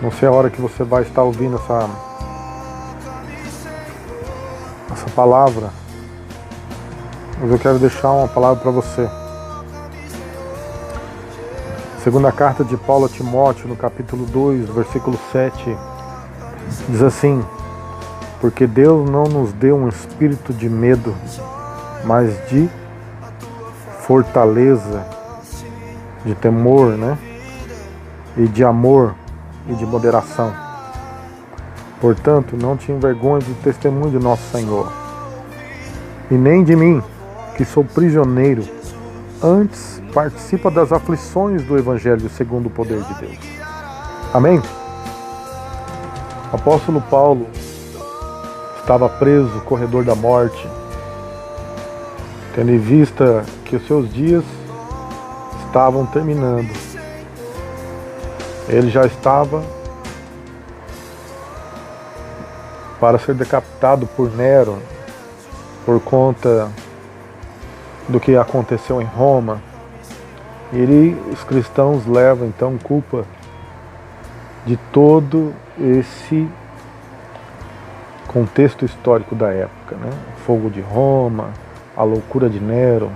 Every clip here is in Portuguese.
Não sei a hora que você vai estar ouvindo essa palavra, mas eu quero deixar uma palavra para você. Segunda carta de Paulo a Timóteo, no capítulo 2, versículo 7, diz assim: porque Deus não nos deu um espírito de medo, mas de fortaleza, de temor, né? E de amor e de moderação. Portanto, não te envergonhes do testemunho de nosso Senhor, e nem de mim, que sou prisioneiro. Antes, participa das aflições do Evangelho segundo o poder de Deus. Amém? O apóstolo Paulo estava preso no corredor da morte, tendo em vista que os seus dias estavam terminando. Ele já estava para ser decapitado por Nero, por conta do que aconteceu em Roma. Os cristãos levam então culpa de todo esse contexto histórico da época, né? O fogo de Roma, a loucura de Nero.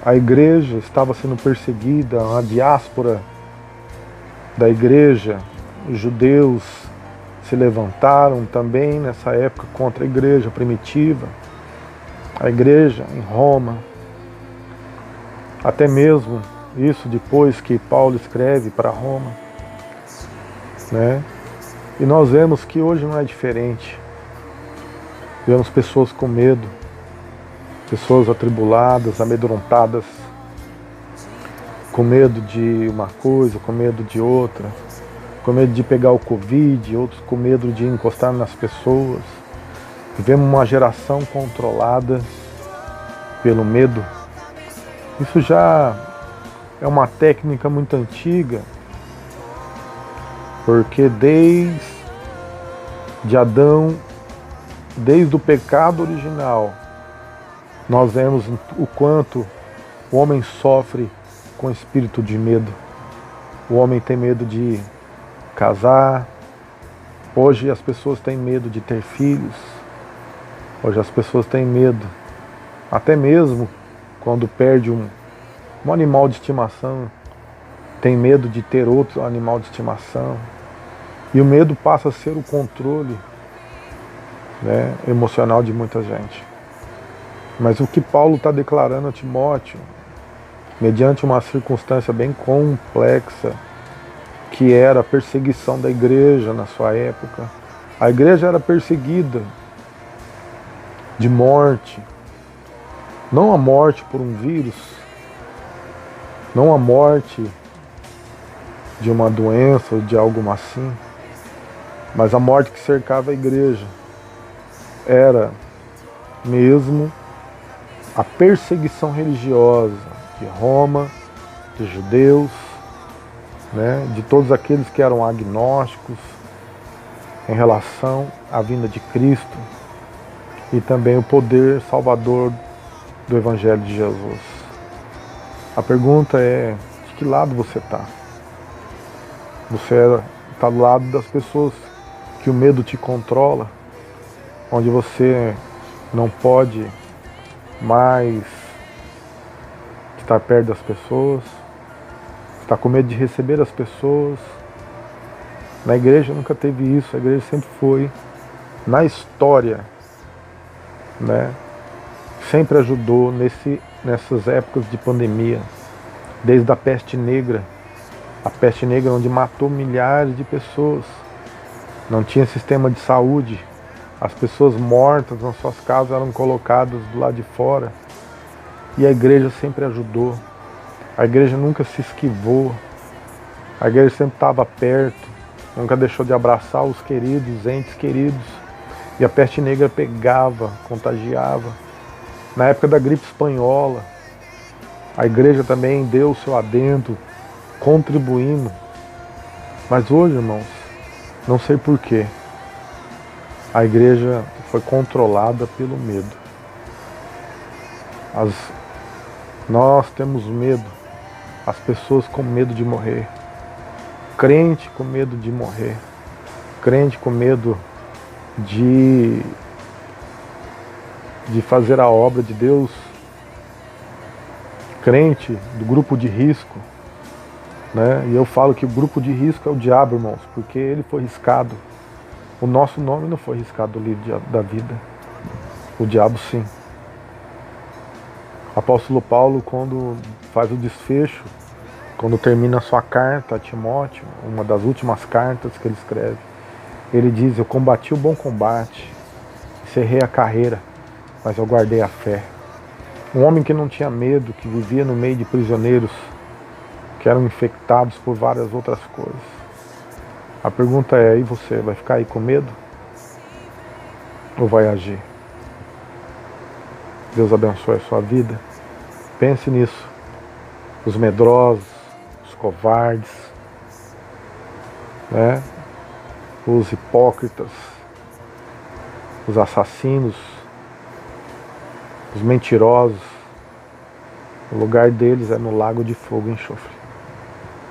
A igreja estava sendo perseguida, a diáspora da igreja, os judeus se levantaram também nessa época contra a igreja primitiva, a igreja em Roma. Até mesmo isso depois que Paulo escreve para Roma, né? E nós vemos que hoje não é diferente. Vemos pessoas com medo, pessoas atribuladas, amedrontadas, com medo de uma coisa, com medo de outra, com medo de pegar o Covid, outros com medo de encostar nas pessoas. Vivemos uma geração controlada pelo medo. Isso já é uma técnica muito antiga, porque desde Adão, desde o pecado original, nós vemos o quanto o homem sofre com espírito de medo. O homem tem medo de casar. Hoje as pessoas têm medo de ter filhos. Hoje as pessoas têm medo, até mesmo quando perde um animal de estimação, tem medo de ter outro animal de estimação. E o medo passa a ser o controle, né, emocional de muita gente. Mas o que Paulo está declarando a Timóteo, mediante uma circunstância bem complexa, que era a perseguição da igreja na sua época. A igreja era perseguida de morte, não a morte por um vírus, não a morte de uma doença ou de algo assim, mas a morte que cercava a igreja era mesmo a perseguição religiosa de Roma, de judeus, né, de todos aqueles que eram agnósticos em relação à vinda de Cristo e também o poder salvador do Evangelho de Jesus. A pergunta é: de que lado você está? Você está do lado das pessoas que o medo te controla, onde você não pode mais estar perto das pessoas, está com medo de receber as pessoas? Na igreja nunca teve isso. A igreja sempre foi, na história, né, sempre ajudou nessas épocas de pandemia, desde a peste negra onde matou milhares de pessoas, não tinha sistema de saúde, as pessoas mortas nas suas casas eram colocadas do lado de fora, e a igreja sempre ajudou. A igreja nunca se esquivou, a igreja sempre estava perto, nunca deixou de abraçar os queridos, os entes queridos. E a peste negra pegava, contagiava. Na época da gripe espanhola, a igreja também deu o seu adendo, contribuindo. Mas hoje, irmãos, não sei porquê, a igreja foi controlada pelo medo. Nós temos medo, as pessoas com medo de morrer. crente com medo de morrer, crente com medo de fazer a obra de Deus, crente do grupo de risco, né? E eu falo que o grupo de risco é o diabo, irmãos, porque ele foi riscado. O nosso nome não foi riscado do livro da vida. O diabo sim. O apóstolo Paulo, quando faz o desfecho, quando termina a sua carta a Timóteo, uma das últimas cartas que ele escreve, ele diz: eu combati o bom combate, encerrei a carreira, mas eu guardei a fé. Um homem que não tinha medo, que vivia no meio de prisioneiros que eram infectados por várias outras coisas. A pergunta é, e você, vai ficar aí com medo? Ou vai agir? Deus abençoe a sua vida. Pense nisso. Os medrosos, os covardes, né? Os hipócritas, os assassinos, os mentirosos, o lugar deles é no lago de fogo e enxofre.